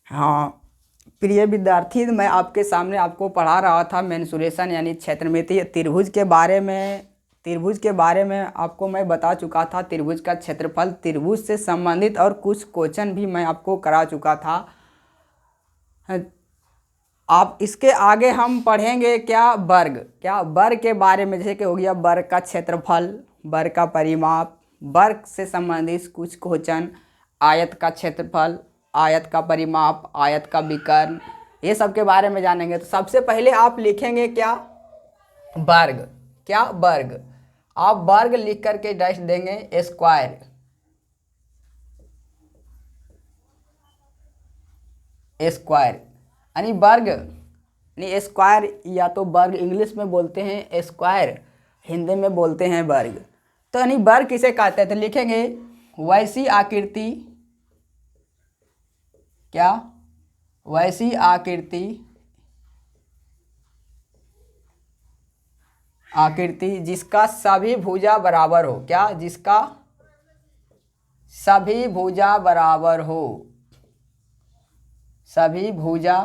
हाँ प्रिय विद्यार्थी, मैं आपके सामने आपको पढ़ा रहा था मेंसुरेशन यानी क्षेत्रमितीय त्रिभुज के बारे में आपको मैं बता चुका था। त्रिभुज का क्षेत्रफल, त्रिभुज से संबंधित और कुछ क्वेश्चन भी मैं आपको करा चुका था। आप इसके आगे हम पढ़ेंगे क्या वर्ग के बारे में, जैसे कि हो गया वर्ग का क्षेत्रफल, वर्ग का परिमाप, वर्ग से संबंधित कुछ क्वेश्चन, आयत का क्षेत्रफल, आयत का परिमाप, आयत का विकर्ण, ये सब के बारे में जानेंगे। तो सबसे पहले आप लिखेंगे क्या वर्ग। आप वर्ग लिख करके डैश देंगे स्क्वायर, यानी वर्ग, यानी स्क्वायर, या तो वर्ग इंग्लिश में बोलते हैं, स्क्वायर हिंदी में बोलते हैं वर्ग। तो यानी वर्ग किसे कहते हैं, तो लिखेंगे वैसी आकृति, क्या वैसी आकृति जिसका सभी भुजा बराबर हो, क्या जिसका सभी भुजा बराबर हो, सभी भुजा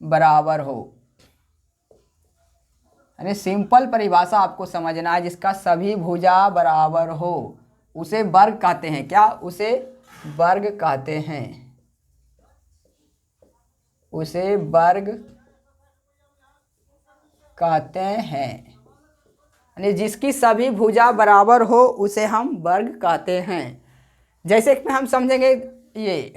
बराबर हो, यानी सिंपल परिभाषा आपको समझना है, जिसका सभी भुजा बराबर हो उसे वर्ग कहते हैं। क्या उसे वर्ग कहते हैं, उसे वर्ग कहते हैं, यानी जिसकी सभी भुजा बराबर हो उसे हम वर्ग कहते हैं। जैसे कि हम समझेंगे ये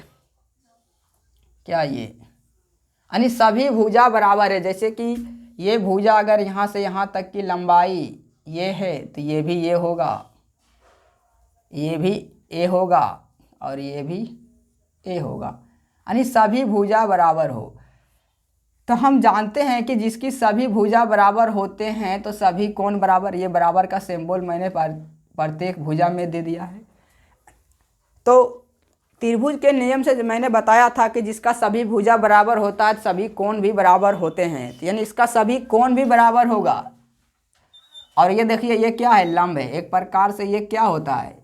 यानी सभी भुजा बराबर है, जैसे कि ये भुजा अगर यहाँ से यहाँ तक की लंबाई ये है तो ये भी ये होगा, ये भी ए होगा और ये भी ए होगा, यानी सभी भुजा बराबर हो। तो हम जानते हैं कि जिसकी सभी भुजा बराबर होते हैं तो सभी कोण बराबर, ये बराबर का सिंबल मैंने प्रत्येक भुजा में दे दिया है। तो त्रिभुज के नियम से मैंने बताया था कि जिसका सभी भुजा बराबर होता है सभी कोण भी बराबर होते हैं, यानी इसका सभी कोण भी बराबर होगा। और ये देखिए ये क्या है, लंब है, एक प्रकार से ये क्या होता है,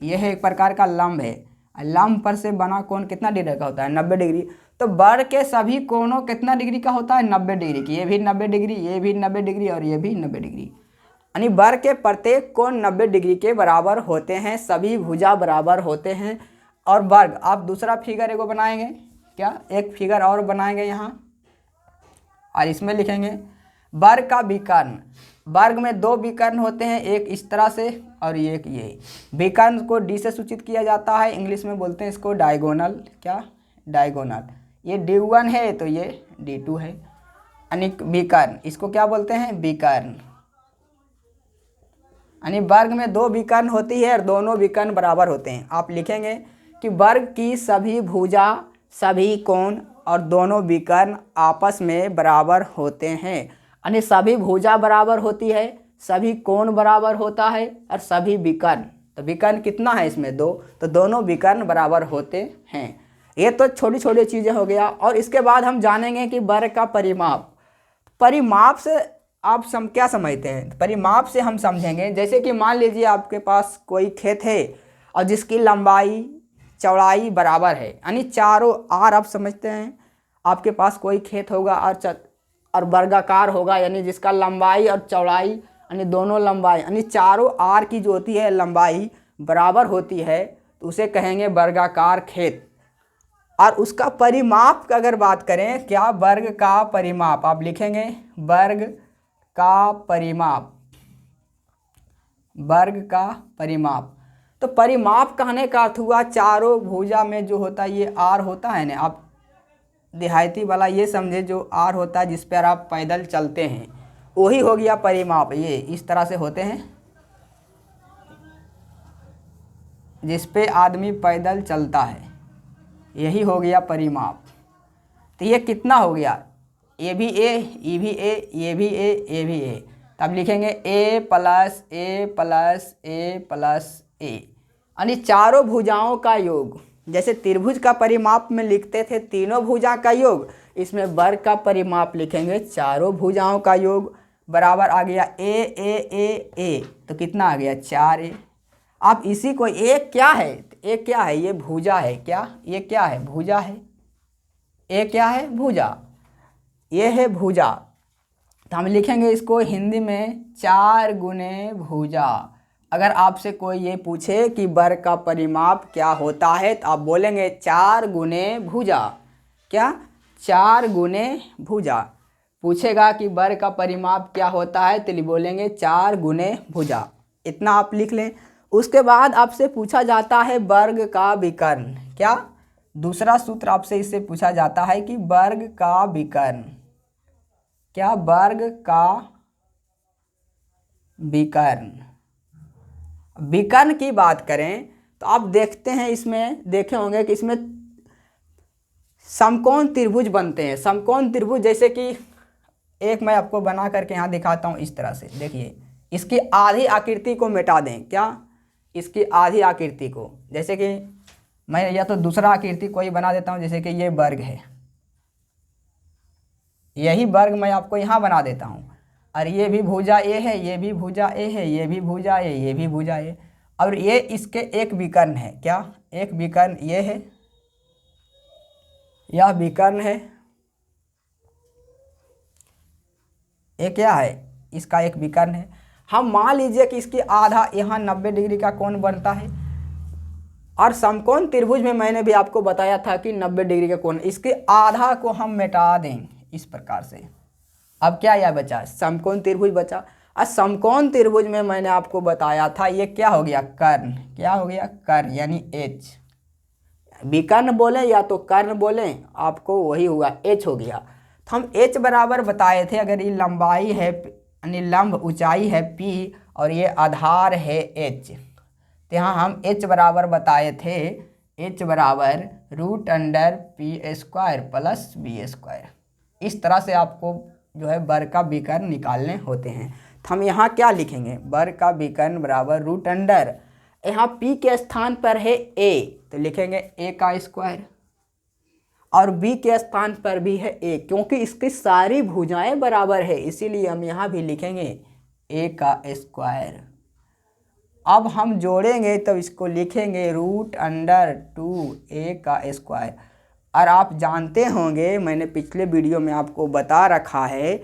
ये है एक प्रकार का लंब है। लंब पर से बना कोण कितना डिग्री का होता है, 90 डिग्री। तो वर्ग के सभी कोणों कितना डिग्री का होता है, 90 डिग्री की, ये भी 90 डिग्री, ये भी 90 डिग्री और ये भी 90 डिग्री, यानी वर्ग के प्रत्येक कोण 90 डिग्री के बराबर होते हैं, सभी भुजा बराबर होते हैं। और वर्ग, आप दूसरा फिगर एगो बनाएंगे, क्या एक फिगर और बनाएंगे यहाँ, और इसमें लिखेंगे वर्ग का विकर्ण। वर्ग में दो विकर्ण होते हैं, एक इस तरह से और एक ये। विकर्ण को डी से सूचित किया जाता है, इंग्लिश में बोलते हैं इसको डायगोनल, क्या डायगोनल। ये D1 है तो ये D2 है, यानी विकर्ण, इसको क्या बोलते हैं, विकर्ण। यानी वर्ग में दो विकर्ण होती है और दोनों विकर्ण बराबर होते हैं। आप लिखेंगे कि वर्ग की सभी भुजा, सभी कोण और दोनों विकर्ण आपस में बराबर होते हैं, यानी सभी भुजा बराबर होती है, सभी कोण बराबर होता है और सभी विकर्ण, तो विकर्ण कितना है इसमें, दो, तो दोनों विकर्ण बराबर होते हैं। ये तो छोटी छोटी चीज़ें हो गया। और इसके बाद हम जानेंगे कि वर्ग का परिमाप से आप क्या समझते हैं। परिमाप से हम समझेंगे, जैसे कि मान लीजिए आपके पास कोई खेत है और जिसकी लंबाई चौड़ाई बराबर है, यानी चारों आर, आप समझते हैं आपके पास कोई खेत होगा और वर्गाकार होगा, यानी जिसका लंबाई और चौड़ाई, यानी दोनों लंबाई, यानी चारों आर की जो होती है लंबाई बराबर होती है, तो उसे कहेंगे वर्गाकार खेत। और उसका परिमाप का अगर बात करें, क्या वर्ग का परिमाप, आप लिखेंगे वर्ग का परिमाप, वर्ग का परिमाप। तो परिमाप कहने का अर्थ हुआ चारों भुजा में जो होता है ये आर होता है ना, आप देहाती वाला ये समझे, जो आर होता है जिस पर आप पैदल चलते हैं वही हो गया परिमाप। ये इस तरह से होते हैं जिस पे आदमी पैदल चलता है, यही हो गया परिमाप। तो ये कितना हो गया, ये भी ए, ये भी ए, ये भी ए, ये भी ए। तब लिखेंगे ए प्लस ए प्लस ए प्लस ए, यानी चारों भुजाओं का योग। जैसे त्रिभुज का परिमाप में लिखते थे तीनों भुजा का योग, इसमें वर्ग का परिमाप लिखेंगे चारों भुजाओं का योग बराबर आ गया ए ए ए ए, तो कितना आ गया 4a। आप इसी को, एक क्या है, एक क्या है, ये भुजा है क्या, ये क्या है, भुजा है, एक क्या है, भुजा, ये है भुजा। तो हम लिखेंगे इसको हिंदी में 4 गुने भुजा। अगर आपसे कोई ये पूछे कि वर्ग का परिमाप क्या होता है तो आप बोलेंगे 4 गुने भुजा। क्या, 4 गुने भुजा। पूछेगा कि वर्ग का परिमाप क्या होता है तो बोलेंगे 4 गुने भुजा। इतना आप लिख लें। उसके बाद आपसे पूछा जाता है वर्ग का विकर्ण। क्या, दूसरा सूत्र आपसे इससे पूछा जाता है कि वर्ग का विकर्ण। क्या, वर्ग का विकर्ण। विकर्ण की बात करें तो आप देखते हैं, इसमें देखे होंगे कि इसमें समकोण त्रिभुज बनते हैं। समकोण त्रिभुज जैसे कि एक मैं आपको बना करके यहाँ दिखाता हूँ इस तरह से। देखिए, इसकी आधी आकृति को मिटा दें। क्या, इसकी आधी आकृति को, जैसे कि मैं या तो दूसरा आकृति कोई बना देता हूँ, जैसे कि ये वर्ग है, यही वर्ग मैं आपको यहाँ बना देता हूँ, और ये भी भुजा ए है, ये भी भुजा ए है, ये भी भुजा ए, ये भी भुजा ए, और ये इसके एक विकर्ण है। क्या, एक विकर्ण ये है, यह विकर्ण है, ये क्या है, इसका एक विकर्ण है। हम मान लीजिए कि इसकी आधा यहाँ 90 डिग्री का कोण बनता है, और समकोण त्रिभुज में मैंने भी आपको बताया था कि 90 डिग्री का कोण, इसके आधा को हम मिटा दें इस प्रकार से। अब क्या यह बचा, समकोण त्रिभुज बचा। और समकोण त्रिभुज में मैंने आपको बताया था ये क्या हो गया, कर्ण। क्या हो गया, कर्ण, यानी एच। विकर्ण बोले या तो कर्ण बोले, आपको वही हुआ, एच हो गया। तो हम एच बराबर बताए थे, अगर ये लंबाई है यानी लंब ऊंचाई है पी और ये आधार है एच, तो यहाँ हम एच बराबर बताए थे, एच बराबर √π² प्लस b²। इस तरह से आपको जो है वर्ग का विकर्ण निकालने होते हैं। तो हम यहाँ क्या लिखेंगे, वर्ग का विकर्ण बराबर √, यहाँ p के स्थान पर है a तो लिखेंगे a², और b के स्थान पर भी है a, क्योंकि इसकी सारी भुजाएं बराबर है इसीलिए हम यहाँ भी लिखेंगे a²। अब हम जोड़ेंगे तो इसको लिखेंगे √2a²। और आप जानते होंगे, मैंने पिछले वीडियो में आपको बता रखा है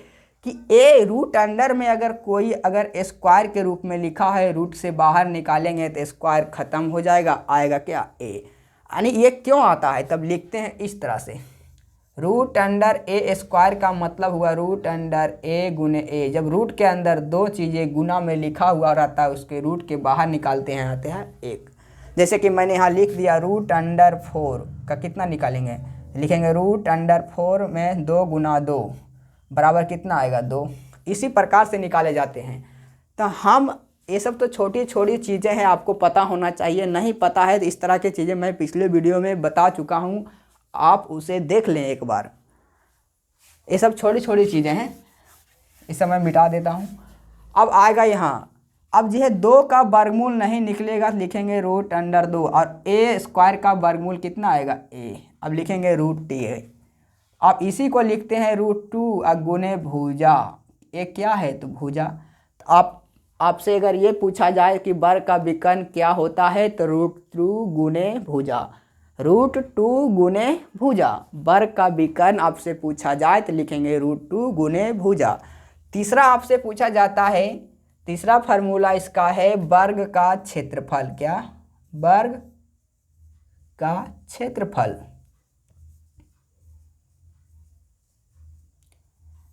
कि √, में अगर कोई स्क्वायर के रूप में लिखा है, रूट से बाहर निकालेंगे तो स्क्वायर खत्म हो जाएगा, आएगा क्या, a। यानी ये क्यों आता है, तब लिखते हैं इस तरह से, √a² का मतलब हुआ √a गुने a। जब रूट के अंदर दो चीज़ें गुना में लिखा हुआ रहता है, उसके रूट के बाहर निकालते हैं, आते हैं एक। जैसे कि मैंने यहाँ लिख दिया √4 का कितना निकालेंगे, लिखेंगे √4 में 2 गुना 2 बराबर कितना आएगा, 2। इसी प्रकार से निकाले जाते हैं। तो हम ये सब तो छोटी छोटी चीज़ें हैं, आपको पता होना चाहिए। नहीं पता है तो इस तरह की चीज़ें मैं पिछले वीडियो में बता चुका हूँ, आप उसे देख लें एक बार। ये सब छोटी छोटी चीज़ें हैं, इसे मैं मिटा देता हूँ। अब आएगा यहाँ, अब जो है 2 का वर्गमूल नहीं निकलेगा, लिखेंगे √2, और a² का वर्गमूल कितना आएगा, a। अब लिखेंगे √t। अब इसी को लिखते हैं √2 गुने भुजा। ये क्या है, तो भुजा। तो आपसे अगर ये पूछा जाए कि वर्ग का विकर्ण क्या होता है तो √2 गुने भुजा। √2 गुने भुजा वर्ग का विकर्ण आपसे पूछा जाए तो लिखेंगे √2 गुने भुजा। तीसरा आपसे पूछा जाता है, तीसरा फार्मूला इसका है वर्ग का क्षेत्रफल। क्या, वर्ग का क्षेत्रफल।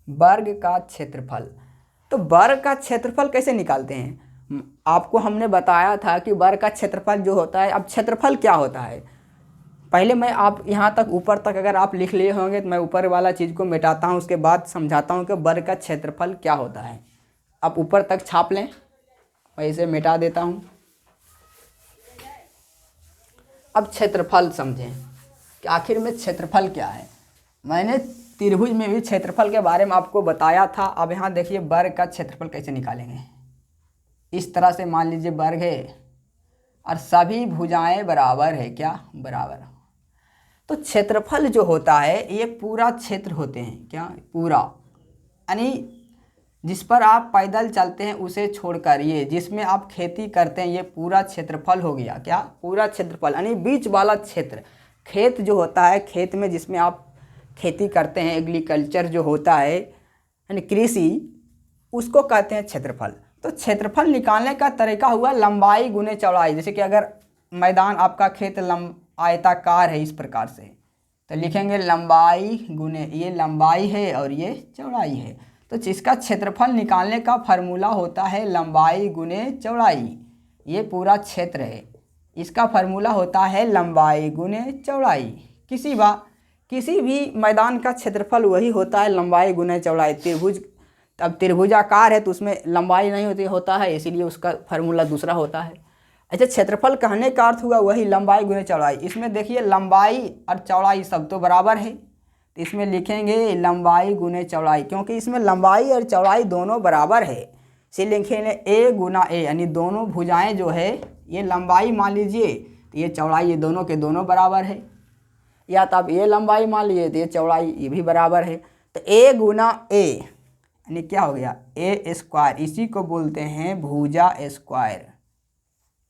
वर्ग का क्षेत्रफल, तो वर्ग का क्षेत्रफल कैसे निकालते हैं, आपको हमने बताया था कि वर्ग का क्षेत्रफल जो होता है। अब क्षेत्रफल क्या होता है, पहले मैं आप यहाँ तक ऊपर तक अगर आप लिख लिए होंगे तो मैं ऊपर वाला चीज़ को मिटाता हूँ, उसके बाद समझाता हूँ कि वर्ग का क्षेत्रफल क्या होता है। आप ऊपर तक छाप लें, मैं इसे मिटा देता हूँ। अब क्षेत्रफल समझें कि आखिर में क्षेत्रफल क्या है। मैंने त्रिभुज में भी क्षेत्रफल के बारे में आपको बताया था। अब यहाँ देखिए वर्ग का क्षेत्रफल कैसे निकालेंगे। इस तरह से मान लीजिए वर्ग है और सभी भुजाएं बराबर है। क्या, बराबर। तो क्षेत्रफल जो होता है ये पूरा क्षेत्र होते हैं। क्या, पूरा, यानी जिस पर आप पैदल चलते हैं उसे छोड़कर ये जिसमें आप खेती करते हैं ये पूरा क्षेत्रफल हो गया। क्या? पूरा क्षेत्रफल, यानी बीच वाला क्षेत्र। खेत जो होता है, खेत में जिसमें आप खेती करते हैं, एग्रीकल्चर जो होता है यानी कृषि, उसको कहते हैं क्षेत्रफल। तो क्षेत्रफल निकालने का तरीका हुआ लंबाई गुने चौड़ाई। जैसे कि अगर मैदान आपका खेत आयताकार है इस प्रकार से, तो लिखेंगे लंबाई गुने, ये लंबाई है और ये चौड़ाई है। तो जिसका क्षेत्रफल निकालने का फार्मूला होता है लंबाई गुने चौड़ाई। ये पूरा क्षेत्र है, इसका फार्मूला होता है लंबाई गुने चौड़ाई। किसी भी मैदान का क्षेत्रफल वही होता है लंबाई गुने चौड़ाई। त्रिभुज, अब त्रिभुजाकार है तो उसमें लंबाई नहीं होता है, इसीलिए उसका फार्मूला दूसरा होता है। अच्छा, क्षेत्रफल कहने का अर्थ हुआ वही लंबाई गुने चौड़ाई। इसमें देखिए लंबाई और चौड़ाई सब तो बराबर है, तो इसमें लिखेंगे लंबाई गुने चौड़ाई, क्योंकि इसमें लंबाई और चौड़ाई दोनों बराबर है। इसे लिखेंगे ए गुना ए, यानी दोनों भुजाएं जो है ये लंबाई मान लीजिए तो ये चौड़ाई, ये दोनों के दोनों बराबर है। या तो आप ये लंबाई मान लीजिए तो ये चौड़ाई ये भी बराबर है। तो ए गुना ए यानी क्या हो गया? ए स्क्वायर। इसी को बोलते हैं भुजा स्क्वायर।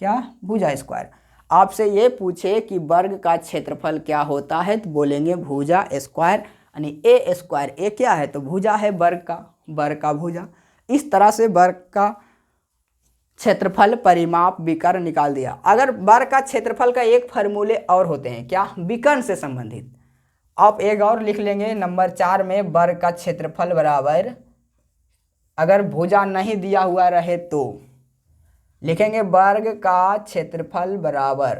क्या? भुजा स्क्वायर। आपसे ये पूछे कि वर्ग का क्षेत्रफल क्या होता है तो बोलेंगे भुजा स्क्वायर, यानी ए स्क्वायर। ए क्या है? तो भुजा है वर्ग का भुजा। इस तरह से वर्ग का क्षेत्रफल, परिमाप, विकर्ण निकाल दिया। अगर वर्ग का क्षेत्रफल का एक फार्मूले और होते हैं, क्या? विकर्ण से संबंधित। आप एक और लिख लेंगे नंबर 4 में, वर्ग का क्षेत्रफल बराबर, अगर भुजा नहीं दिया हुआ रहे तो लिखेंगे वर्ग का क्षेत्रफल बराबर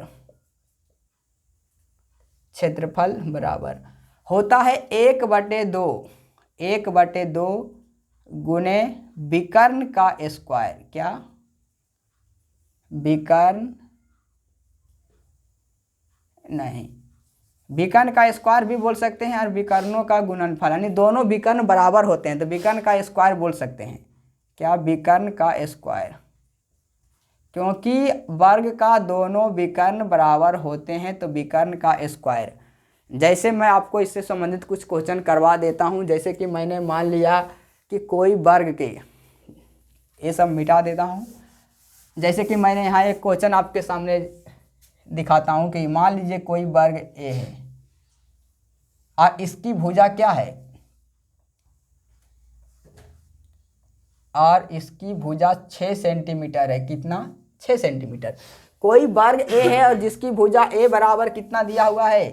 होता है 1/2 गुने विकर्ण का स्क्वायर। क्या? विकर्ण नहीं, विकर्ण का स्क्वायर भी बोल सकते हैं और विकर्णों का गुणनफल, यानी दोनों विकर्ण बराबर होते हैं तो विकर्ण का स्क्वायर बोल सकते हैं। क्या? विकर्ण का स्क्वायर, क्योंकि वर्ग का दोनों विकर्ण बराबर होते हैं तो विकर्ण का स्क्वायर। जैसे मैं आपको इससे संबंधित कुछ क्वेश्चन करवा देता हूं। जैसे कि मैंने मान लिया कि कोई वर्ग के, ये सब मिटा देता हूं। जैसे कि मैंने यहाँ एक क्वेश्चन आपके सामने दिखाता हूं कि मान लीजिए कोई वर्ग ए है और इसकी भुजा क्या है? और इसकी भुजा 6 सेंटीमीटर है। कितना? 6 सेंटीमीटर। कोई वर्ग ए है और जिसकी भुजा ए बराबर कितना दिया हुआ है?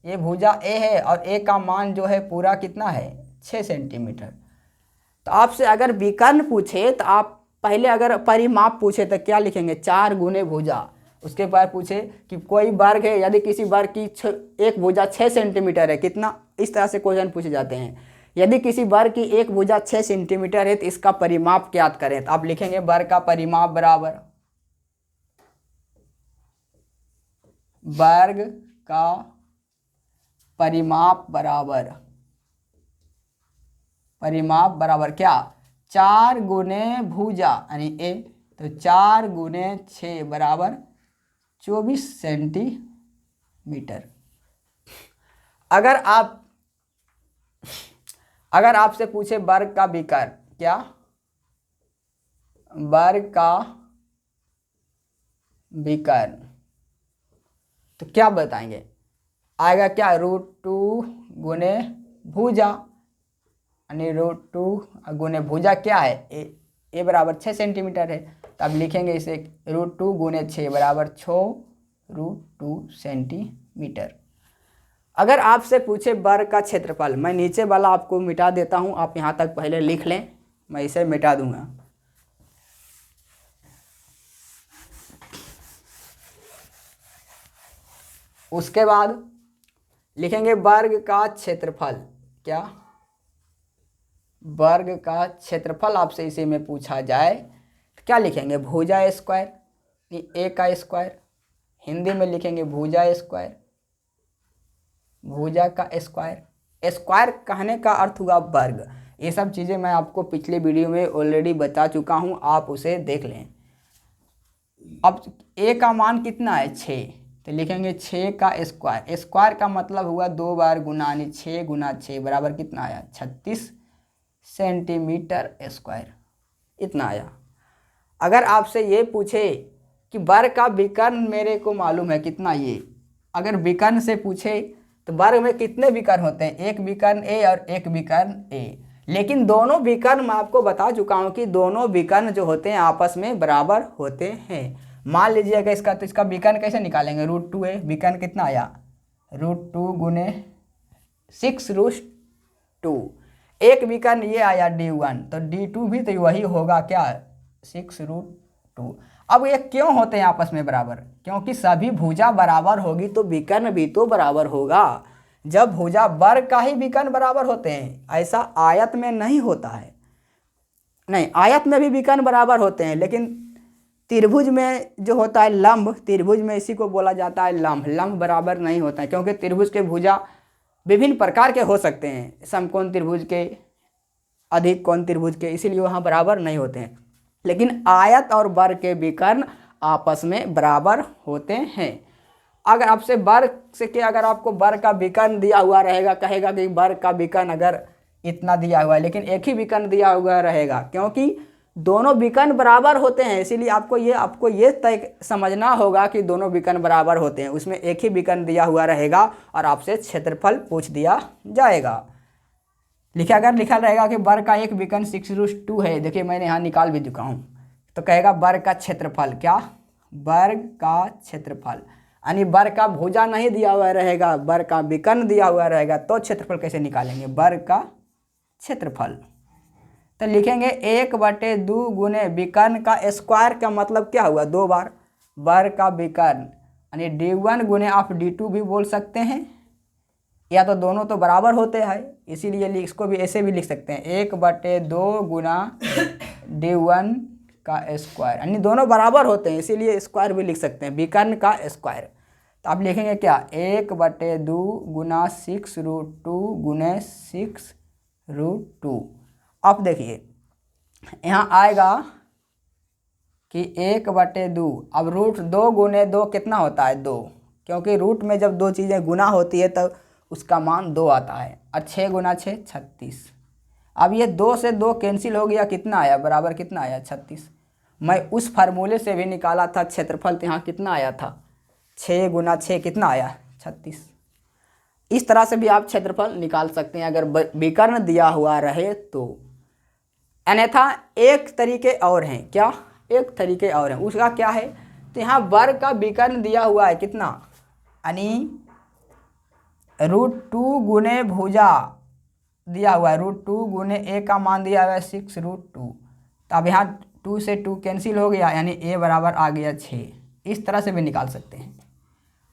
ये भुजा ए है और ए का मान जो है पूरा कितना है? 6 सेंटीमीटर। तो आपसे अगर विकर्ण पूछे तो आप पहले, अगर परिमाप पूछे तो क्या लिखेंगे? 4 गुने भुजा। उसके बाद पूछे कि कोई वर्ग है, यदि किसी वर्ग की एक भुजा 6 सेंटीमीटर है, कितना? इस तरह से क्वेश्चन पूछे जाते हैं। यदि किसी वर्ग की एक भुजा 6 सेंटीमीटर है तो इसका परिमाप ज्ञात करें, तो आप लिखेंगे वर्ग का परिमाप बराबर, वर्ग का परिमाप बराबर क्या? 4 गुने भुजा यानी ए, तो 4 गुने 6 बराबर 24 सेंटीमीटर। अगर आपसे पूछे वर्ग का विकर्ण, क्या? वर्ग का विकर्ण, तो क्या बताएंगे? आएगा क्या? √2 गुने भुजा, यानी √2 गुने भुजा क्या है? ए बराबर 6 सेंटीमीटर है, तो अब लिखेंगे इसे √2 गुने 6 बराबर 6√2 सेंटीमीटर। अगर आपसे पूछे वर्ग का क्षेत्रफल, मैं नीचे वाला आपको मिटा देता हूं, आप यहां तक पहले लिख लें, मैं इसे मिटा दूंगा। उसके बाद लिखेंगे वर्ग का क्षेत्रफल। क्या? वर्ग का क्षेत्रफल आपसे इसी में पूछा जाए तो क्या लिखेंगे? भुजा स्क्वायर, ए का स्क्वायर। हिंदी में लिखेंगे भुजा स्क्वायर, भुजा का स्क्वायर। स्क्वायर कहने का अर्थ हुआ वर्ग। ये सब चीज़ें मैं आपको पिछले वीडियो में ऑलरेडी बता चुका हूँ, आप उसे देख लें। अब ए का मान कितना है? 6, तो लिखेंगे 6 का स्क्वायर। स्क्वायर का मतलब हुआ 2 बार गुना, यानी 6 गुना 6 बराबर कितना आया? 36 सेंटीमीटर स्क्वायर, इतना आया। अगर आपसे ये पूछे कि वर्ग का विकर्ण मेरे को मालूम है कितना, ये अगर विकर्ण से पूछे तो वर्ग में कितने विकर्ण होते हैं, एक विकर्ण ए और एक विकर्ण ए। लेकिन दोनों विकर्ण मैं आपको बता चुका हूँ कि दोनों विकर्ण जो होते हैं आपस में बराबर होते हैं। मान लीजिएगा इसका, तो इसका विकर्ण कैसे निकालेंगे, √2a, विकर्ण कितना आया, √2 गुने 6√2। एक विकर्ण ये आया d1, तो d2 भी तो वही होगा क्या, 6√2। अब ये क्यों होते हैं आपस में बराबर, क्योंकि सभी भुजा बराबर होगी तो विकर्ण भी तो बराबर होगा। जब भुजा वर्ग का ही विकर्ण बराबर होते हैं, ऐसा आयत में नहीं होता है। नहीं, आयत में भी विकर्ण बराबर होते हैं, लेकिन त्रिभुज में जो होता है लंब, त्रिभुज में इसी को बोला जाता है लंब, लंब बराबर नहीं होता है, क्योंकि त्रिभुज के भुजा विभिन्न प्रकार के हो सकते हैं, समकोण त्रिभुज के, अधिक कोण त्रिभुज के, इसीलिए वहाँ बराबर नहीं होते हैं। लेकिन आयत और वर्ग के विकर्ण आपस में बराबर होते हैं। अगर आपसे वर्ग से क्या, अगर आपको वर्ग का विकर्ण दिया हुआ रहेगा, कहेगा कि वर्ग का विकर्ण अगर इतना दिया हुआ है, लेकिन एक ही विकर्ण दिया हुआ रहेगा, क्योंकि दोनों विकर्ण बराबर होते हैं, इसीलिए आपको ये तय समझना होगा कि दोनों विकर्ण बराबर होते हैं। उसमें एक ही विकर्ण दिया हुआ रहेगा और आपसे क्षेत्रफल पूछ दिया जाएगा। अगर लिखा रहेगा कि वर्ग का एक विकर्ण 6√2 है, देखिए मैंने यहाँ निकाल भी चुका हूँ, तो कहेगा वर्ग का क्षेत्रफल, क्या, वर्ग का क्षेत्रफल, यानी वर्ग का भुजा नहीं दिया हुआ रहेगा, वर्ग का विकर्ण दिया हुआ रहेगा, तो क्षेत्रफल कैसे निकालेंगे, वर्ग का क्षेत्रफल। तो लिखेंगे 1/2 गुने विकर्ण का स्क्वायर, का मतलब क्या हुआ, 2 बार वर्ग का विकर्ण, यानी d1 गुने आप d2 भी बोल सकते हैं, या तो दोनों तो बराबर होते हैं, इसीलिए इसको भी ऐसे भी लिख सकते हैं 1/2 गुना d1 का स्क्वायर, यानी दोनों बराबर होते हैं, इसीलिए स्क्वायर भी लिख सकते हैं, विकर्ण का स्क्वायर। तो आप लिखेंगे क्या, 1/2 गुना 6√2 गुने 6√2। अब देखिए यहाँ आएगा कि 1/2, अब √2 गुने 2 कितना होता है, 2, क्योंकि रूट में जब दो चीज़ें गुना होती है तब उसका मान 2 आता है, और 6 गुना 6 36। अब ये 2 से 2 कैंसिल हो गया, कितना आया, बराबर कितना आया, 36। मैं उस फार्मूले से भी निकाला था क्षेत्रफल, तो यहाँ कितना आया था, 6 गुना 6 कितना आया, 36। इस तरह से भी आप क्षेत्रफल निकाल सकते हैं अगर विकर्ण दिया हुआ रहे तो। अन्यथा एक तरीके और हैं, क्या, एक तरीके और हैं, उसका क्या है, तो यहाँ वर्ग का विकर्ण दिया हुआ है कितना, यानी √2 गुने भुजा दिया हुआ है, √2 गुने a का मान दिया हुआ है 6√2। तो अब यहाँ 2 से 2 कैंसिल हो गया, यानी a बराबर आ गया 6। इस तरह से भी निकाल सकते हैं।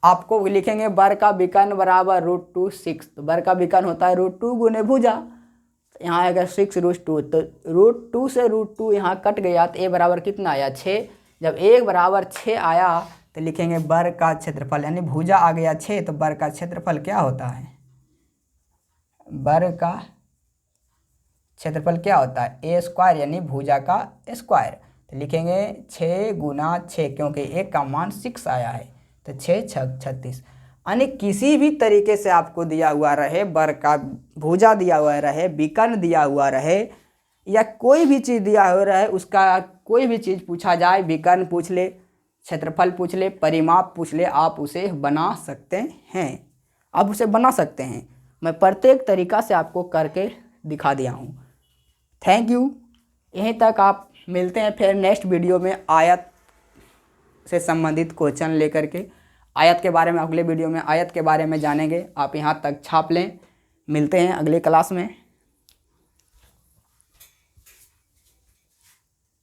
आपको लिखेंगे वर्ग का विकर्ण बराबर √2 6, तो वर्ग का विकर्ण होता है √2 गुने भुजा, तो यहाँ आएगा 6√2, तो √2 से √2 यहाँ कट गया, तो a बराबर कितना आया, 6। जब a बराबर 6 आया तो लिखेंगे वर्ग का क्षेत्रफल, यानी भुजा आ गया 6, तो वर्ग का क्षेत्रफल क्या होता है, वर्ग का क्षेत्रफल क्या होता है, a स्क्वायर, यानी भुजा का स्क्वायर। तो लिखेंगे 6 गुना 6, क्योंकि a का मान 6 आया है, तो 6 6 36। यानी किसी भी तरीके से आपको दिया हुआ रहे, वर्ग का भुजा दिया हुआ रहे, विकर्ण दिया हुआ रहे, या कोई भी चीज़ दिया हुआ रहे, उसका कोई भी चीज़ पूछा जाए, विकर्ण पूछ ले, क्षेत्रफल पूछ ले, परिमाप पूछ ले, आप उसे बना सकते हैं, आप उसे बना सकते हैं। मैं प्रत्येक तरीका से आपको करके दिखा दिया हूँ। Thank you. यहीं तक आप मिलते हैं फिर नेक्स्ट वीडियो में आयत से संबंधित क्वेश्चन लेकर के। आयत के बारे में अगले वीडियो में आयत के बारे में जानेंगे। आप यहाँ तक छाप लें। मिलते हैं अगले क्लास में।